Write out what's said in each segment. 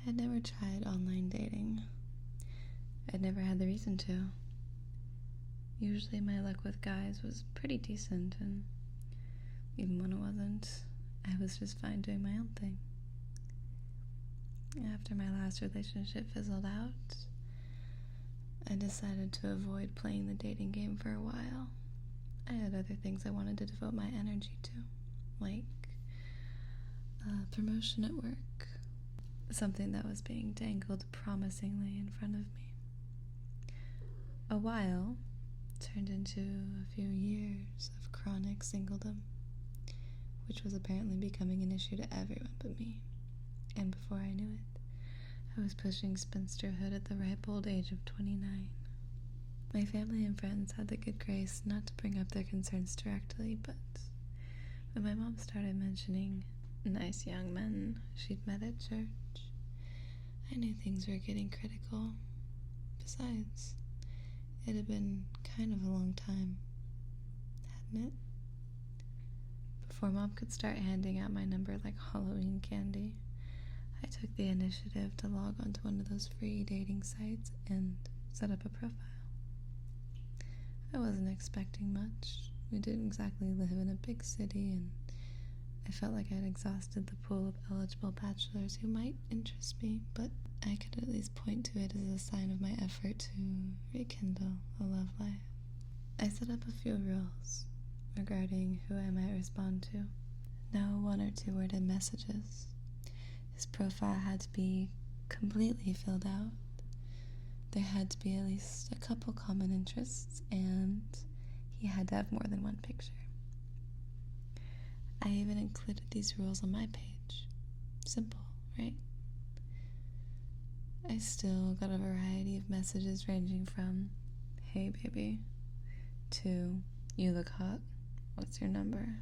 I'd never tried online dating. I'd never had the reason to. Usually my luck with guys was pretty decent, and even when it wasn't, I was just fine doing my own thing. After my last relationship fizzled out, I decided to avoid playing the dating game for a while. I had other things I wanted to devote my energy to, like promotion at work, something that was being dangled promisingly in front of me. A while turned into a few years of chronic singledom, which was apparently becoming an issue to everyone but me. And before I knew it, I was pushing spinsterhood at the ripe old age of 29. My family and friends had the good grace not to bring up their concerns directly, but when my mom started mentioning nice young men she'd met at church, I knew things were getting critical. Besides, it had been kind of a long time, hadn't it? Before Mom could start handing out my number like Halloween candy, I took the initiative to log onto one of those free dating sites and set up a profile. I wasn't expecting much. We didn't exactly live in a big city, and I felt like I'd exhausted the pool of eligible bachelors who might interest me, but I could at least point to it as a sign of my effort to rekindle a love life. I set up a few rules regarding who I might respond to. No 1 or 2 worded messages. His profile had to be completely filled out. There had to be at least a couple common interests, and he had to have more than one picture. I even included these rules on my page. Simple, right? I still got a variety of messages ranging from, "Hey baby," to, "You look hot, what's your number?"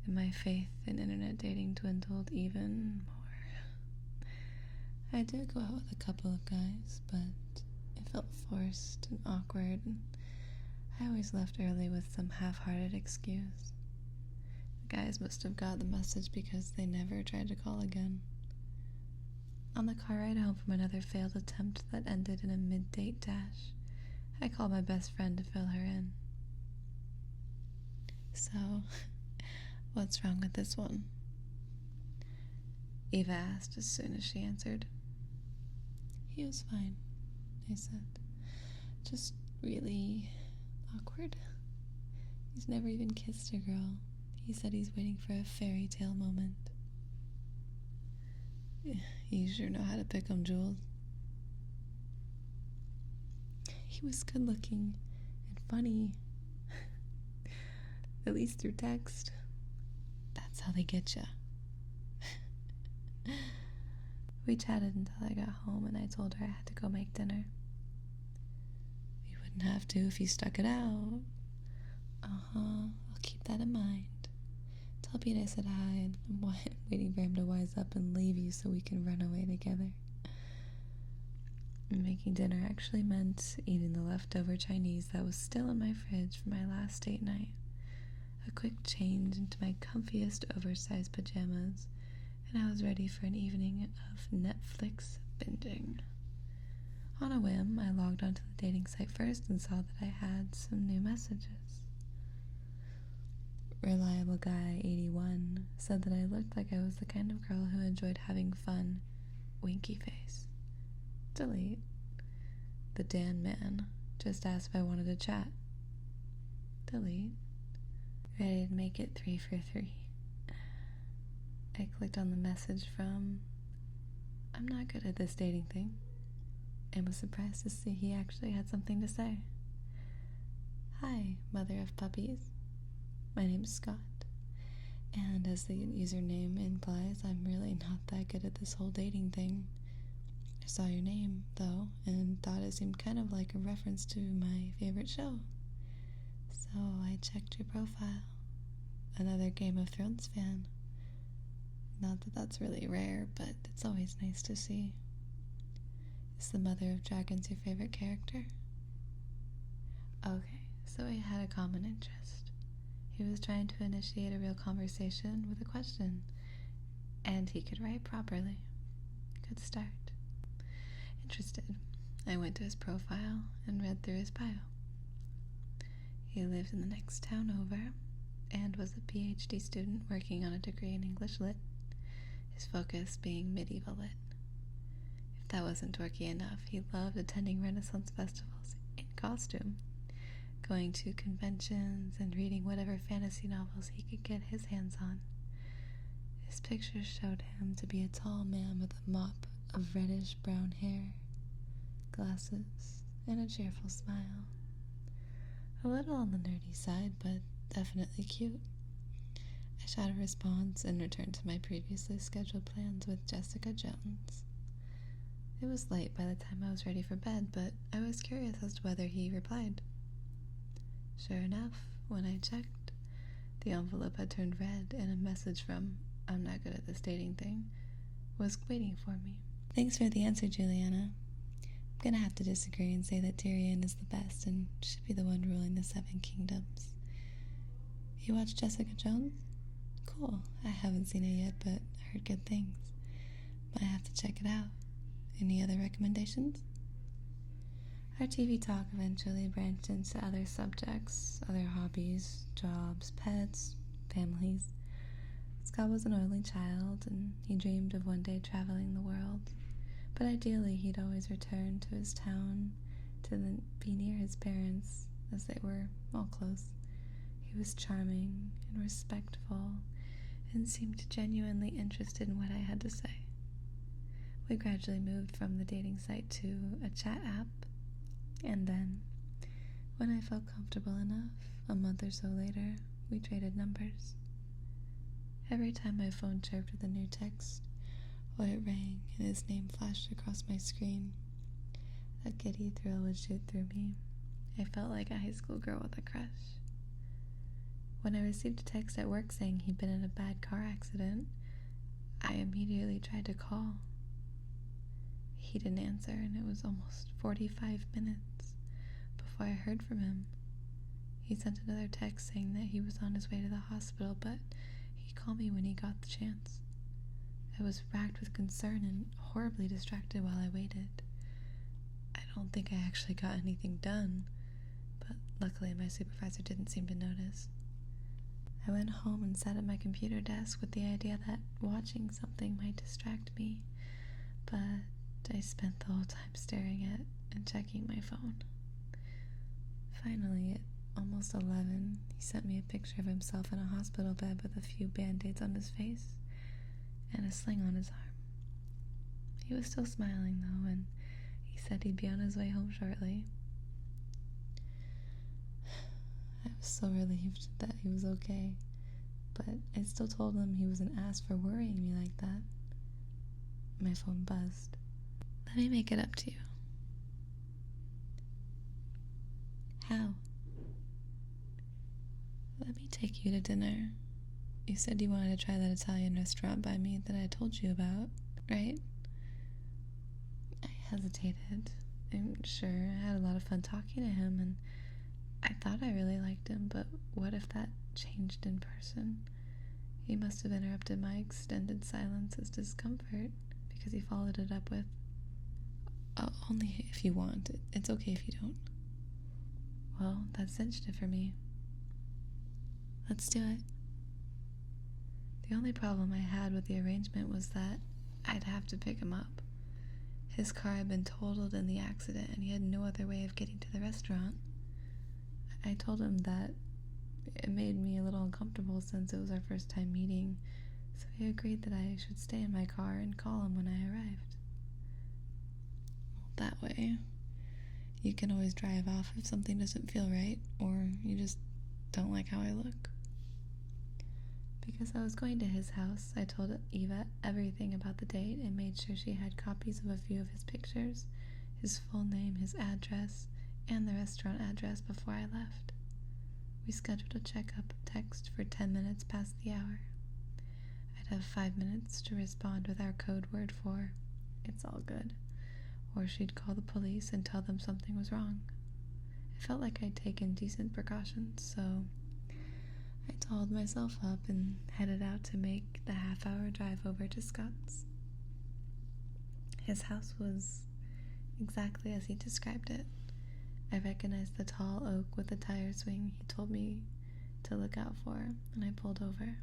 And my faith in internet dating dwindled even more. I did go out with a couple of guys, but it felt forced and awkward, and I always left early with some half-hearted excuse. The guys must have got the message because they never tried to call again. On the car ride home from another failed attempt that ended in a mid-date dash, I called my best friend to fill her in. "So, what's wrong with this one?" Eva asked as soon as she answered. "He was fine," I said. "Just really awkward. He's never even kissed a girl. He said he's waiting for a fairy tale moment." "You sure know how to pick 'em, Jules." "He was good looking and funny. At least through text. That's how they get ya." We chatted until I got home, and I told her I had to go make dinner. "You wouldn't have to if you stuck it out." I'll keep that in mind. Tell Pete I said hi, and I'm waiting for him to wise up and leave you so we can run away together." Making dinner actually meant eating the leftover Chinese that was still in my fridge from my last date night. A quick change into my comfiest oversized pajamas, and I was ready for an evening of Netflix binging. On a whim, I logged onto the dating site first and saw that I had some new messages. Reliable Guy 81 said that I looked like I was the kind of girl who enjoyed having fun. Winky face. Delete. The Dan Man just asked if I wanted to chat. Delete. Ready to make it 3 for 3. I clicked on the message from, "I'm not good at this dating thing," and was surprised to see he actually had something to say. "Hi, mother of puppies. My name's Scott, and as the username implies, I'm really not that good at this whole dating thing. I saw your name, though, and thought it seemed kind of like a reference to my favorite show. So I checked your profile. Another Game of Thrones fan. Not that that's really rare, but it's always nice to see. Is the Mother of Dragons your favorite character?" Okay, so we had a common interest. He was trying to initiate a real conversation with a question, and he could write properly. good start. Interested, I went to his profile and read through his bio. He lived in the next town over and was a PhD student working on a degree in English Lit, his focus being medieval lit. If that wasn't dorky enough, he loved attending Renaissance festivals in costume, going to conventions and reading whatever fantasy novels he could get his hands on. His pictures showed him to be a tall man with a mop of reddish-brown hair, glasses, and a cheerful smile. A little on the nerdy side, but definitely cute. I shot a response and returned to my previously scheduled plans with Jessica Jones. It was late by the time I was ready for bed, but I was curious as to whether he replied. Sure enough, when I checked, the envelope had turned red and a message from "I'm not good at this dating thing" was waiting for me. Thanks for the answer, Juliana. I'm gonna have to disagree and say that Tyrion is the best and should be the one ruling the Seven Kingdoms. You watched Jessica Jones? Cool. I haven't seen it yet, but I heard good things. Might have to check it out. Any other recommendations? Our TV talk eventually branched into other subjects, other hobbies, jobs, pets, families. Scott was an only child, and he dreamed of one day traveling the world. But ideally, he'd always return to his town to be near his parents, as they were all close. He was charming and respectful, and seemed genuinely interested in what I had to say. We gradually moved from the dating site to a chat app, and then, when I felt comfortable enough, a month or so later, we traded numbers. Every time my phone chirped with a new text, or it rang and his name flashed across my screen, a giddy thrill would shoot through me. I felt like a high school girl with a crush. When I received a text at work saying he'd been in a bad car accident, I immediately tried to call. He didn't answer, and it was almost 45 minutes before I heard from him. He sent another text saying that he was on his way to the hospital, but he'd call me when he got the chance. I was racked with concern and horribly distracted while I waited. I don't think I actually got anything done, but luckily my supervisor didn't seem to notice. I went home and sat at my computer desk with the idea that watching something might distract me, but I spent the whole time staring at and checking my phone. Finally, at almost 11, he sent me a picture of himself in a hospital bed with a few band-aids on his face and a sling on his arm. He was still smiling, though, and he said he'd be on his way home shortly. I was so relieved that he was okay, but I still told him he was an ass for worrying me like that. My phone buzzed. Let me make it up to you. How? Let me take you to dinner. You said you wanted to try that Italian restaurant by me that I told you about, right? I hesitated. I'm sure I had a lot of fun talking to him, and I thought I really liked him, but what if that changed in person? He must have interrupted my extended silence as discomfort, because he followed it up with, only if you want. It's okay if you don't. Well, that cinched it for me. Let's do it. The only problem I had with the arrangement was that I'd have to pick him up. His car had been totaled in the accident, and he had no other way of getting to the restaurant. I told him that it made me a little uncomfortable since it was our first time meeting, so he agreed that I should stay in my car and call him when I arrived. That way, you can always drive off if something doesn't feel right, or you just don't like how I look. Because I was going to his house, I told Eva everything about the date and made sure she had copies of a few of his pictures, his full name, his address, and the restaurant address before I left. We scheduled a checkup text for 10 minutes past the hour. I'd have 5 minutes to respond with our code word for, "It's all good," or she'd call the police and tell them something was wrong. I felt like I'd taken decent precautions, so I dolled myself up and headed out to make the half-hour drive over to Scott's. His house was exactly as he described it. I recognized the tall oak with the tire swing he told me to look out for, and I pulled over.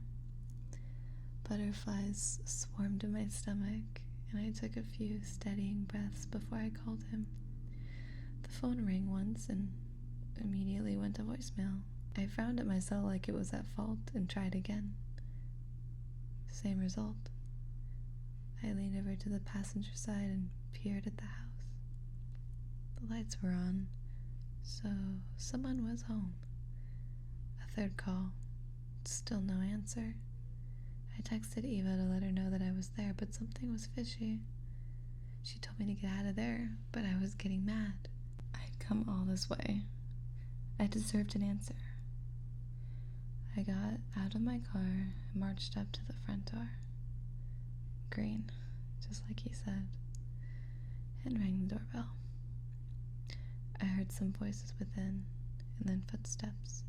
Butterflies swarmed in my stomach, and I took a few steadying breaths before I called him. The phone rang once and immediately went to voicemail. I frowned at myself like it was at fault and tried again. Same result. I leaned over to the passenger side and peered at the house. The lights were on, so someone was home. A third call. Still no answer. I texted Eva to let her know that I was there, but something was fishy. She told me to get out of there, but I was getting mad. I'd come all this way. I deserved an answer. I got out of my car and marched up to the front door. Green, just like he said, and rang the doorbell. I heard some voices within, and then footsteps.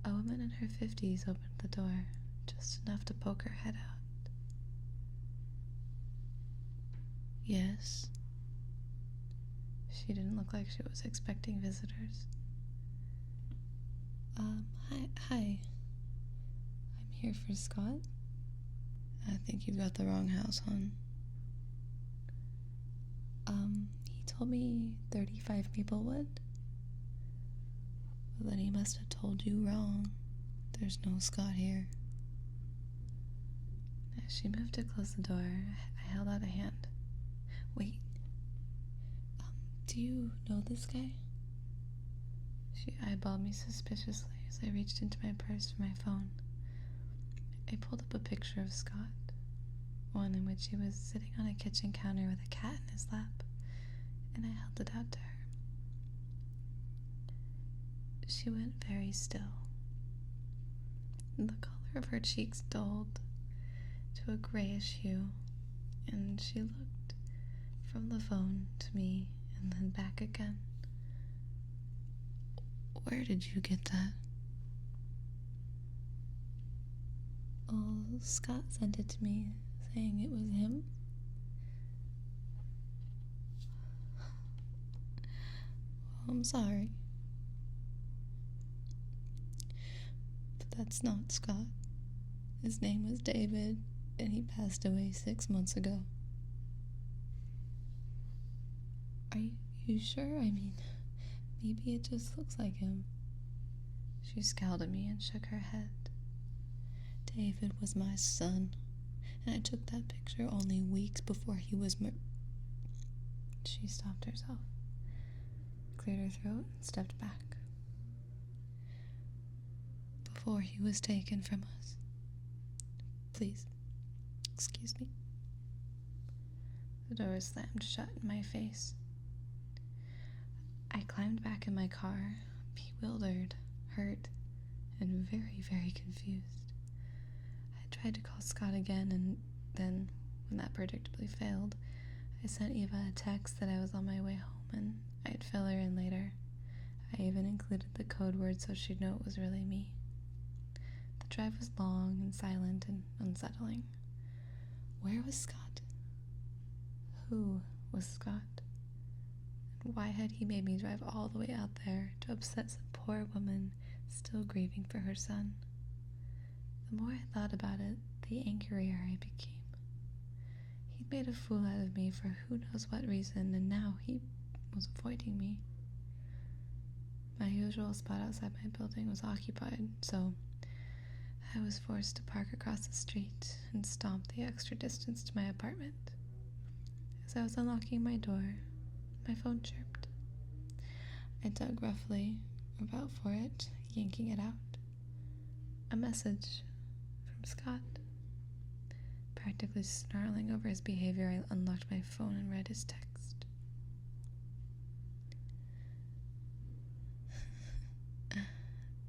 A woman in her 50s opened the door, just enough to poke her head out. Yes. She didn't look like she was expecting visitors. Hi. I'm here for Scott. I think you've got the wrong house, hon. He told me 35 people would. Well, then he must have told you wrong. There's no Scott here. As she moved to close the door, I held out a hand. Wait. Do you know this guy? She eyeballed me suspiciously as I reached into my purse for my phone. I pulled up a picture of Scott, one in which he was sitting on a kitchen counter with a cat in his lap, and I held it out to her. She went very still. The color of her cheeks dulled to a grayish hue, and she looked from the phone to me and then back again. Where did you get that? Oh, Scott sent it to me, saying it was him. Well, I'm sorry. But that's not Scott. His name was David, and he passed away 6 months ago. Are you sure? I mean, maybe it just looks like him. She scowled at me and shook her head. David was my son, and I took that picture only weeks before he was She stopped herself, cleared her throat, and stepped back. Before he was taken from us. Please, excuse me. The door slammed shut in my face. I climbed back in my car, bewildered, hurt, and very, very confused. I tried to call Scott again, and then, when that predictably failed, I sent Eva a text that I was on my way home and I'd fill her in later. I even included the code word so she'd know it was really me. The drive was long and silent and unsettling. Where was Scott? Who was Scott? And why had he made me drive all the way out there to upset some poor woman still grieving for her son? The more I thought about it, the angrier I became. He'd made a fool out of me for who knows what reason, and now he was avoiding me. My usual spot outside my building was occupied, so I was forced to park across the street and stomp the extra distance to my apartment. As I was unlocking my door, my phone chirped. I dug roughly about for it, yanking it out. A message from Scott. Practically snarling over his behavior, I unlocked my phone and read his text.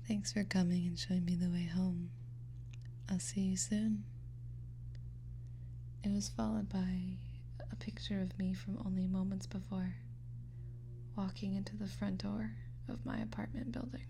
Thanks for coming and showing me the way home. I'll see you soon. It was followed by a picture of me from only moments before, walking into the front door of my apartment building.